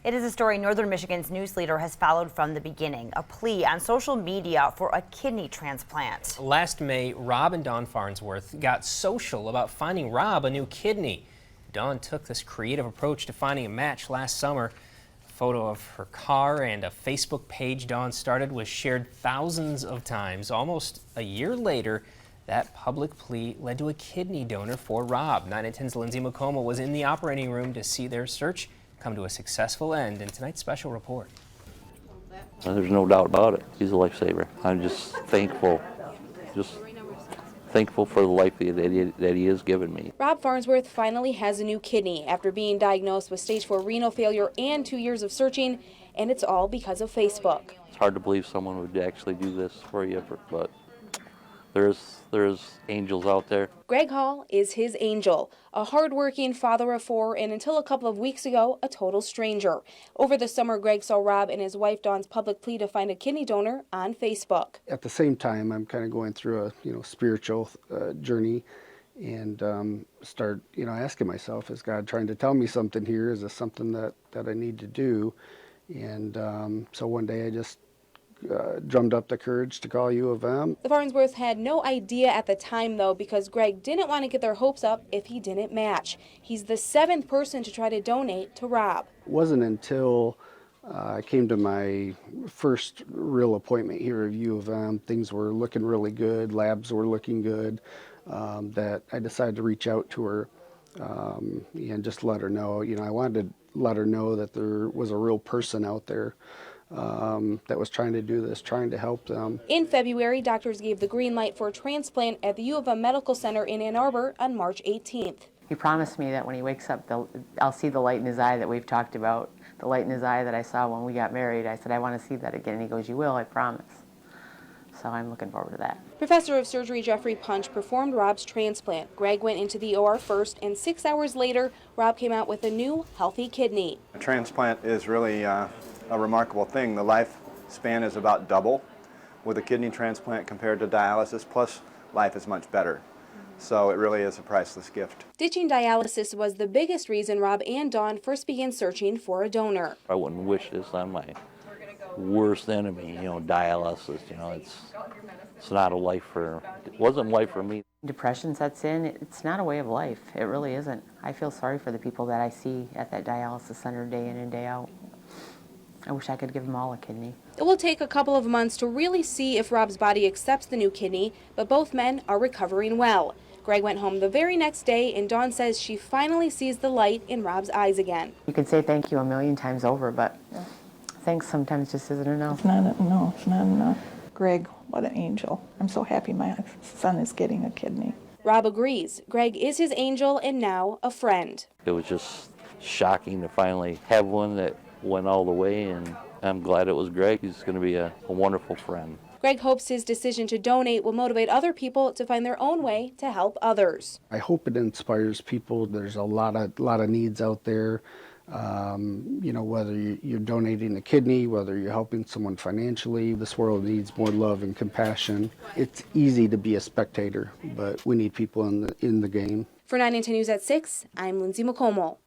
It is a story Northern Michigan's news leader has followed from the beginning, a plea on social media for a kidney transplant. Last May, Rob and Dawn Farnsworth got social about finding Rob a new kidney. Dawn took this creative approach to finding a match last summer. A photo of her car and a Facebook page Dawn started was shared thousands of times. Almost a year later, that public plea led to a kidney donor for Rob. 9 on 10's Lindsay McComo was in the operating room to see their search come to a successful end in tonight's special report. There's no doubt about it. He's a lifesaver. I'm just thankful for the life that he has given me. Rob Farnsworth finally has a new kidney after being diagnosed with stage 4 renal failure and 2 years of searching, and it's all because of Facebook. It's hard to believe someone would actually do this for you, but there's angels out there. Greg Hall is his angel, a hardworking father of 4 and until a couple of weeks ago, a total stranger. Over the summer, Greg saw Rob and his wife Dawn's public plea to find a kidney donor on Facebook. At the same time, I'm kind of going through a spiritual journey and start asking myself, is God trying to tell me something here? Is this something that I need to do? And so one day I just drummed up the courage to call U of M. The Farnsworths had no idea at the time, though, because Greg didn't want to get their hopes up if he didn't match. He's the 7th person to try to donate to Rob. It wasn't until I came to my first real appointment here at U of M, things were looking really good, labs were looking good, that I decided to reach out to her and just let her know. I wanted to let her know that there was a real person out there that was trying to do this, trying to help them. In February, doctors gave the green light for a transplant at the U of M Medical Center in Ann Arbor on March 18th. He promised me that when he wakes up, I'll see the light in his eye that we've talked about, the light in his eye that I saw when we got married. I said, I want to see that again. And he goes, you will, I promise. So I'm looking forward to that. Professor of Surgery Jeffrey Punch performed Rob's transplant. Greg went into the OR first, and 6 hours later, Rob came out with a new, healthy kidney. A transplant is really a remarkable thing. The lifespan is about double with a kidney transplant compared to dialysis, plus life is much better. So it really is a priceless gift. Ditching dialysis was the biggest reason Rob and Dawn first began searching for a donor. I wouldn't wish this on my worst enemy, dialysis. It's not a life it wasn't life for me. Depression sets in. It's not a way of life. It really isn't. I feel sorry for the people that I see at that dialysis center day in and day out. I wish I could give them all a kidney. It will take a couple of months to really see if Rob's body accepts the new kidney, but both men are recovering well. Greg went home the very next day, and Dawn says she finally sees the light in Rob's eyes again. You can say thank you a million times over, but thanks sometimes just isn't enough. It's not enough. Greg, what an angel. I'm so happy my son is getting a kidney. Rob agrees. Greg is his angel and now a friend. It was just shocking to finally have one that went all the way, and I'm glad it was Greg. He's going to be a wonderful friend. Greg hopes his decision to donate will motivate other people to find their own way to help others. I hope it inspires people. There's a lot of needs out there. Whether you're donating a kidney, whether you're helping someone financially, this world needs more love and compassion. It's easy to be a spectator, but we need people in the game. For 9 on 10 News at 6, I'm Lindsay McComo.